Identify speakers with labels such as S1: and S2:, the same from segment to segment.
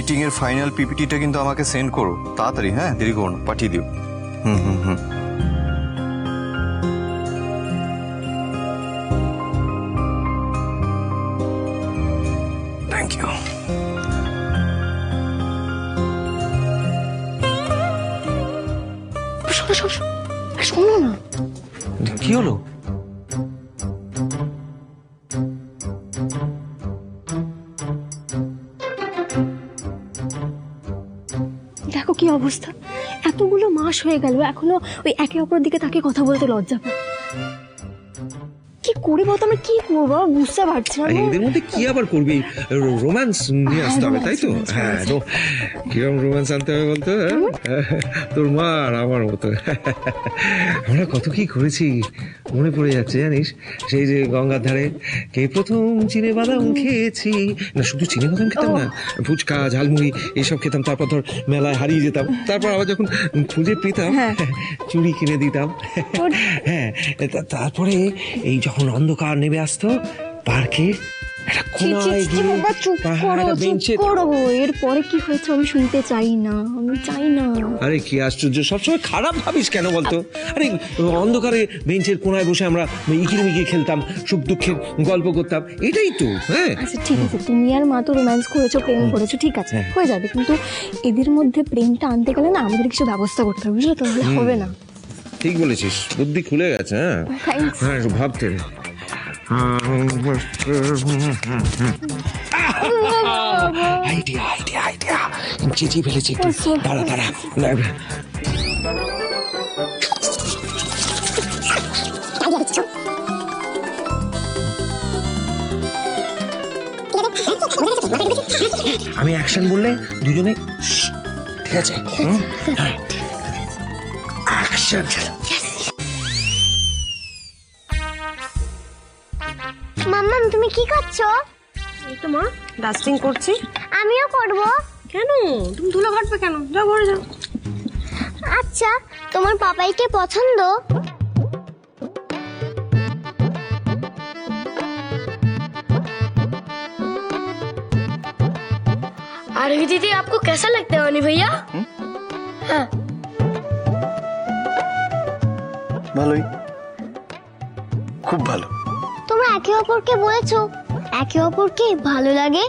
S1: Meeting এর final পিপিটিটা কিন্তু আমাকে সেন্ড করো তাড়াতাড়ি, হ্যাঁ দেরি করো না, পাঠিয়ে দিও। হুম। Thank you.
S2: শোনো না,
S1: কি হলো?
S2: দেখো কি অবস্থা, এতগুলো মাস হয়ে গেল এখনো ওই একে অপরের দিকে তাকে কথা বলতে লজ্জা পায়। কি করি বলতো, আমরা কি করবো বুঝতে পারছি না।
S3: এদের মধ্যে কি আবার করবি, রোম্যান্স নিয়ে আসতে হবে তাই তো? হ্যাঁ, তো কিরকম রোম্যান্স আনতে হবে বলতো? তোর মা আর আমার মতো আমরা কত কি করেছি মনে পড়ে যাচ্ছে জানিস। সেই যে গঙ্গার ধারে কে প্রথম চিনে বাদাম খেয়েছি, না শুধু চিনে বাদাম খেতাম না, ফুচকা ঝালমুড়ি এইসব খেতাম। তারপর ধর মেলায় হারিয়ে যেতাম, তারপর আবার যখন খুঁজে পেতাম চুড়ি কিনে দিতাম। হ্যাঁ, তারপরে এই যখন অন্ধকার নেমে আসতো পার্কে
S2: এরপরে কি হয়েছে আমি শুনতে চাই না, আমি চাই না।
S3: আরে কি আশ্চর্য, সবসময় খারাপ ভাবিস কেন বলতো? আরে অন্ধকারে বেঞ্চের কোনায় বসে আমরা ইকিরমিকি খেলতাম, সুখ দুঃখের গল্প করতাম, এটাই তো। হ্যাঁ
S2: আচ্ছা ঠিক আছে, তুমি আর মা তো রোম্যান্স করেছো, প্রেম করেছো, ঠিক আছে হয়ে যাবে, কিন্তু এদের মধ্যে প্রেমটা আনতে গেলে না আমাদের কিছু ব্যবস্থা করতে হবে, বুঝলো? তাহলে হবে না।
S3: ঠিক বলেছিস, বুদ্ধি খুলে গেছে। হ্যাঁ হ্যাঁ, একটু ভাবতে আইডিয়া চেঁচিয়ে ফেলেছি একটু, দাঁড়া আমি অ্যাকশন বললে দুজনে ঠিক আছে? অ্যাকশন।
S4: মাম্মাম তুমি কি করছো?
S5: এই তো মা ডাস্টিং করছি।
S4: আমিও করব।
S5: কেন তুমি ধুলো ঘাটবে কেন? যাও ঘরে যাও।
S4: আচ্ছা তোমার পাপাইকে পছন্দ?
S6: आरवी दीदी आपको कैसा लगता है वानी भैया? हाँ
S1: ভালোই, খুব ভালো।
S4: তোমরা একে অপরকে বলেছো একে অপরকে ভালো লাগে?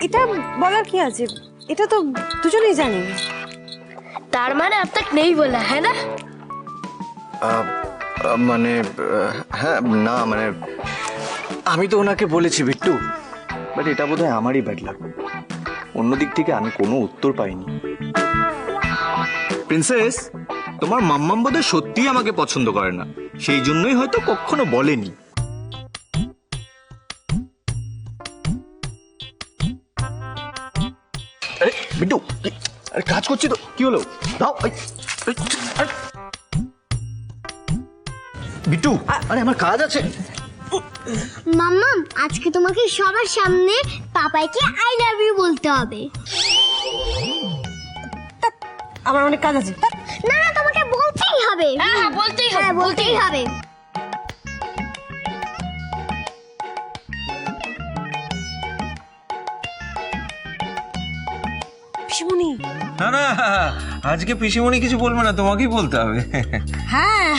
S5: এটা বলার কি আছে, এটা তো দুজনেই জানি।
S6: तार मैंने अब तक नहीं बोला है ना?
S1: মানে হ্যাঁ, না মানে আমি তো ওনাকে বলেছি বিট্টু, বাট এটা বোধহয় আমারই ব্যাড লাগ। অন্য দিক থেকে আমি কোনো উত্তর পাইনি। প্রিন্সেস, তোমার মাম্মাম বোধহয় সত্যিই আমাকে পছন্দ করে না, সেই জন্যই হয়তো কখনো বলেনি। আরে বিট্টু, আরে কাজ করছি তো, কি হলো? দাও। বিট্টু, আরে আমার কাজ আছে।
S4: মাম্মাম আজকে তোমাকে সবার সামনে পাপাইকে আই লাভ ইউ বলতে হবে।
S5: আমার অনেক কাজ আছে।
S4: না না তোমাকে বলতেই হবে।
S6: হ্যাঁ বলতেই হবে,
S4: হ্যাঁ বলতেই হবে।
S5: পিসিমণি।
S3: না আজকে পিসিমণি কিছু বলবে না, তোমাকেই বলতে হবে।
S5: হ্যাঁ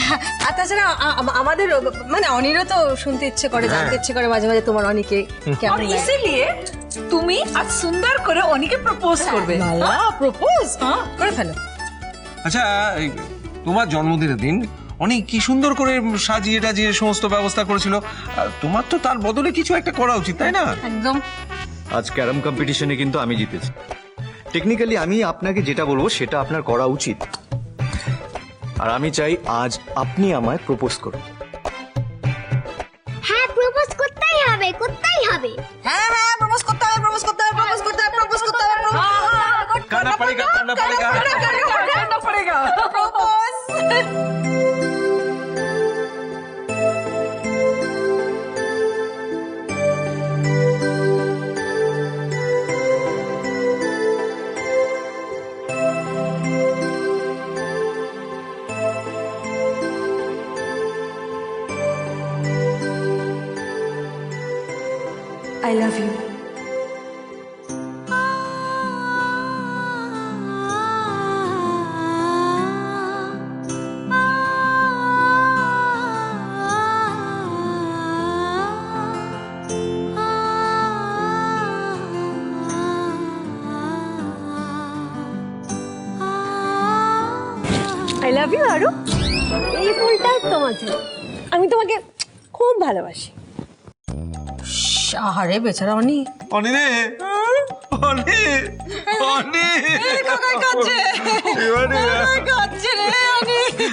S5: আর তাছাড়া আমাদের মানে অনিরও তো শুনতে ইচ্ছে করে, জানতে ইচ্ছে করে মাঝে মাঝে তোমার অনিকে কেমন লাগে।
S7: इसीलिए তুমি আজ সুন্দর করে অনিকে প্রপোজ করবে।
S5: মালা প্রপোজ করে ফেলো।
S3: আচ্ছা, এই তোমার জন্মদিনের দিন অনেক কি সুন্দর করে সাজিয়ে টাজিয়ে সমস্ত ব্যবস্থা করেছিল, তোমার তো তার বদলে কিছু একটা করা উচিত, তাই না?
S5: একদম।
S1: আজ ক্যারাম কম্পিটিশনে কিন্তু আমি জিতেছি। টেকনিক্যালি আমি আপনাকে যেটা বলবো সেটা আপনার করা উচিত, আর আমি চাই আজ আপনি আমায় প্রপোজ করুন।
S4: হ্যাঁ প্রপোজ করতেই হবে, করতেই হবে।
S5: হ্যাঁ হ্যাঁ প্রপোজ করতে হবে, প্রপোজ করতে হবে, প্রপোজ করতে হবে, প্রপোজ করতে হবে।
S3: करना पड़ेगा
S7: करना पड़ेगा
S5: propose.
S7: I love you.
S2: Love you Aru. এই ফুলটা তোমার জন্য। আমি তোমাকে খুব ভালোবাসি।
S5: আহারে বেচারা অনি।
S3: অনি রে, অনি, অনি।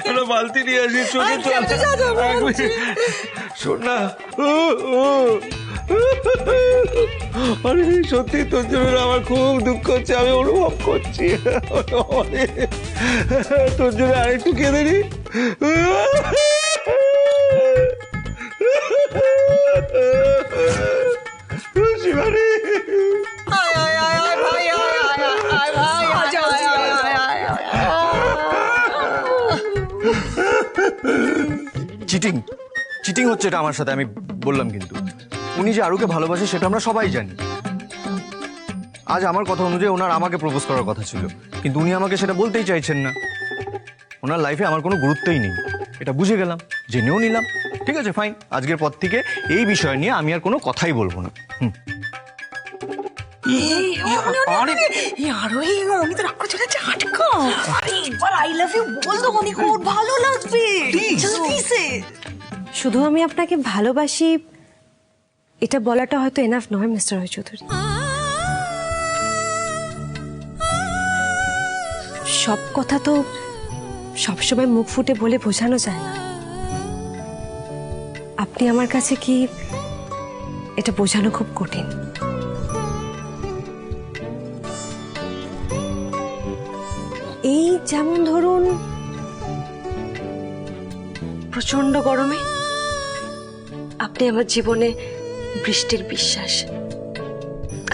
S3: একটা বালতি নিয়ে আসি, চোখে চল। শোন না, আরে সত্যি তোর জন্য আমার খুব দুঃখ হচ্ছে, আমি অনুভব করছি। তোর জন্য আরেকটু কেঁদে নি। শিবানী,
S1: চিটিং চিটিং হচ্ছে এটা আমার সাথে, আমি বললাম। কিন্তু উনি যে আরুকে ভালোবাসে সেটা আমরা সবাই জানি। আজ আমার কথা অনুযায়ী ওনার আমাকে প্রপোজ করার কথা ছিল, কিন্তু উনি আমাকে সেটা বলতেই চাইছেন না। ওনার লাইফে আমার কোনো গুরুত্বই নেই, এটা বুঝে গেলাম, জেনেও নিলাম। ঠিক আছে, ফাইন। আজকের পর থেকে এই বিষয় নিয়ে আমি আর কোনো কথাই বলবো না।
S2: শুধু আমি আপনাকে ভালোবাসি এটা বলাটা হয়তো এনাফ নয় মিস্টার রায়চৌধুরী। সব কথা তো সবসময় মুখ ফুটে বলে বোঝানো যায় না। আপনি আমার কাছে কি এটা বোঝানো খুব কঠিন। এই যেমন ধরুন প্রচন্ড গরমে আপনি আমার জীবনে বৃষ্টির বিশ্বাস।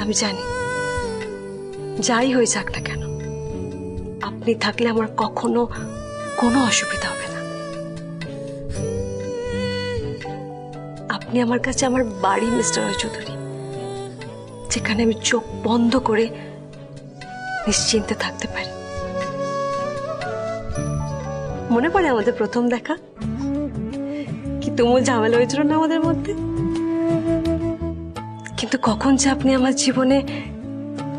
S2: আমি জানি যাই হয়ে যাক না কেন আপনি থাকলে আমার কখনো কোনো অসুবিধা হবে না। আপনি আমার কাছে আমার বাড়ি মিস্টার রায়চৌধুরী, যেখানে আমি চোখ বন্ধ করে নিশ্চিন্তে থাকতে পারি। মনে পড়ে আমাদের প্রথম দেখা? কি তুমুল ঝামেলা হয়েছিল না আমাদের মধ্যে? কিন্তু কখন যে আপনি আমার জীবনে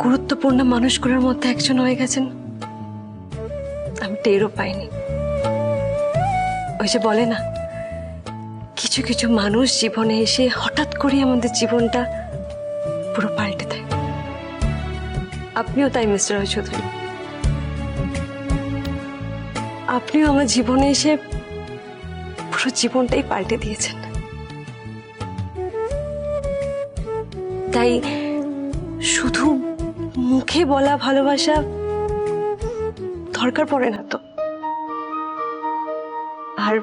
S2: গুরুত্বপূর্ণ মানুষগুলোর মধ্যে একজন হয়ে গেছেন আমি টেরও পাইনি। ওই যে বলে না, কিছু কিছু মানুষ জীবনে এসে হঠাৎ করে আমাদের জীবনটা পুরো পাল্টে দেয়। আপনিও তাই মিস্টার রায়চৌধুরী। আপনিও আমার জীবনে এসে পুরো জীবনটাই পাল্টে দিয়েছেন। তাই শুধু মুখে বলা ভালোবাসা দরকার পড়ে না তো। আর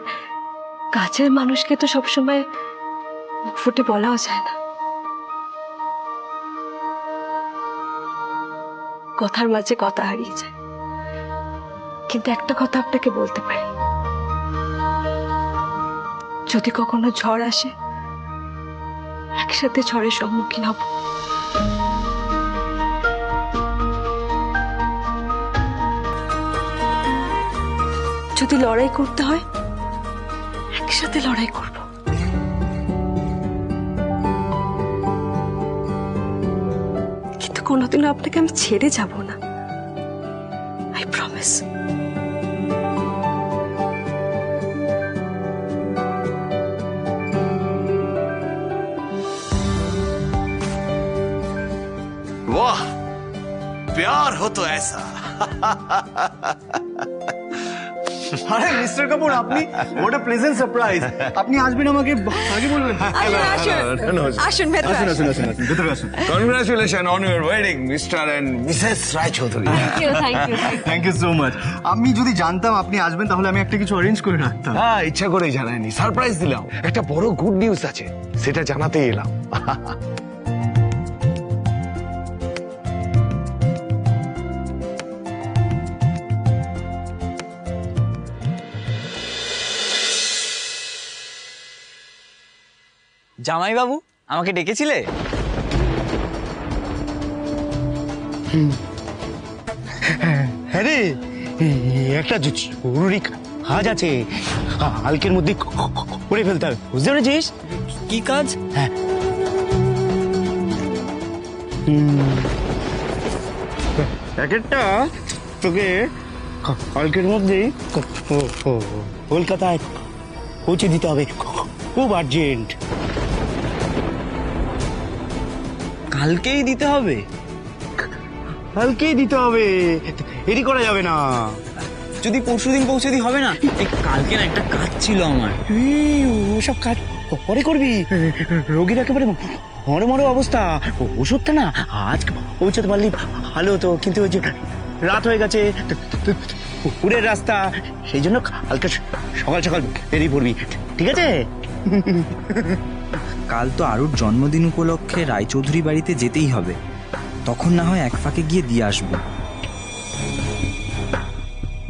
S2: কাছের মানুষকে তো সবসময় মুখ ফুটে বলাও যায় না। কথার মাঝে কথা হারিয়ে যায়। কিন্তু একটা কথা আপনাকে বলতে পারি, যদি কখনো ঝড় আসে একসাথে ঝড়ের সম্মুখীন হব। যদি লড়াই করতে হয় একসাথে লড়াই করব। কিন্তু কোনোদিনও আপনাকে আমি ছেড়ে যাব না, আই প্রমিস।
S8: वाह, प्यार हो तो ऐसा।
S1: আরে মিস্টার কাপুর, আপনি হোয়াট আ প্লেজেন্ট সারপ্রাইজ। আপনি আসবেন আমাকে আগে বলবেন।
S5: আসুন ভেতরে
S1: আসুন আসুন আসুন, ভেতরে আসুন।
S3: Congratulations on your wedding, Mr. and Mrs. Raychaudhuri.
S1: Thank you so much. আমি যদি জানতাম আপনি আসবেন তাহলে আমি একটা কিছু অ্যারেঞ্জ করে রাখতাম।
S3: হ্যাঁ, ইচ্ছা করেই জানাইনি, সারপ্রাইজ দিলাম। একটা বড় গুড নিউজ আছে, সেটা জানাতেই এলাম।
S9: জামাই বাবু, আমাকে ডেকেছিলে?
S10: হ্যাঁ রে, একটা জরুরি কাজ আছে, কালকের মধ্যে করে ফেলতে হবে, বুঝতে পেরেছিস?
S9: কি কাজ?
S10: হ্যাঁ, প্যাকেটটা তোকে কালকের মধ্যে কলকাতায় পৌঁছে দিতে হবে, খুব আর্জেন্ট।
S9: কালকেই দিতে হবে?
S10: কালকেই দিতে হবে, দেরি করা যাবে না।
S9: যদি পরশুদিন পৌঁছে দিই হবে না? এই কালকে না একটা কাজ ছিল আমার।
S10: ওসব কাজ পরে করবি, রোগীর একেবারে মরে মরে অবস্থা। ওষুধটা না আজ পৌঁছাতে পারলি ভালো হতো, কিন্তু ওই যে রাত হয়ে গেছে, পুরের রাস্তা, সেই জন্য কালকে সকাল সকাল বেরিয়ে পড়বি, ঠিক আছে?
S9: কাল তো আরুর জন্মদিন উপলক্ষে রায়চৌধুরী বাড়িতে যেতেই হবে, তখন না হয় এক ফাঁকে গিয়ে দিয়ে আসবো।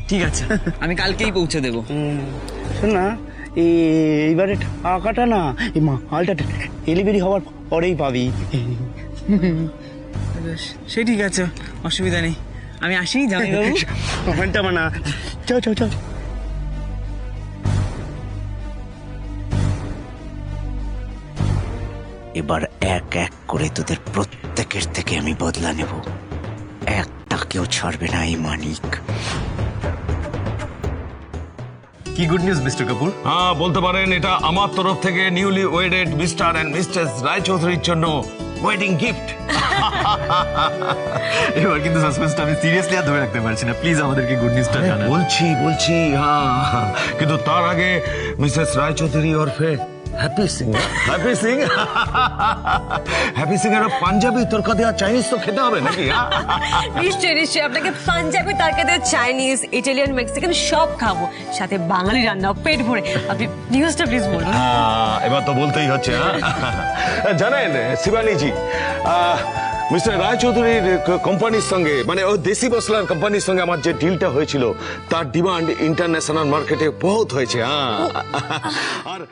S9: ঠিক আছে, আমি কালকেই পৌঁছে দেবো।
S10: শোন না, এইবারে টাকাটা না এই মালটা ডেলিভারি হওয়ার পরেই পাবি।
S9: সে ঠিক আছে, অসুবিধা নেই, আমি আসি জামাইবাবু।
S10: কমেন্টটা মানা, চল চল চল। এবার এক এক করে তোদের প্রত্যেকের থেকে আমি বদলা নেব, একটা কেউ ছাড়বে না এই মানিক।
S1: কি গুড নিউজ মিস্টার কাপুর?
S3: হ্যাঁ, বলতে পারেন এটা আমার তরফ থেকে নিউলি ওয়েডেড মিস্টার অ্যান্ড মিস্ট্রেস রায়চৌধুরীর জন্য ওয়েডিং গিফট।
S1: এবার কিন্তু সাসপেন্সটা আমি সিরিয়াসলি আর ধরে রাখতে পারছি না, প্লিজ আমাদেরকে গুড নিউজটা জানান।
S3: বলছি হ্যাঁ, কিন্তু তার আগে মিসেস রায়চৌধুরী ওরফে হ্যাপি সিং এর পাঞ্জাবি তরকা দেওয়া চাইনিজ তো খেতে হবে নাকি?
S2: নিশ্চয়ই নিশ্চয়ই আপনাকে পাঞ্জাবি তরকা দিয়ে চাইনিজ, ইটালিয়ান, মেক্সিকান সব খাবো, সাথে বাঙালি রান্নাও পেট ভরে। আপনি নিউজটা প্লিজ বলুন।
S3: এবার তো বলতেই হচ্ছে। জানেন শিবানীজি, মিস্টার রায়চৌধুরীর কোম্পানির সঙ্গে, মানে ও দেশি মশলার কোম্পানির সঙ্গে আমার যে ডিলটা হয়েছিল, তার ডিমান্ড ইন্টারন্যাশনাল মার্কেটে বহুত হয়েছে। আর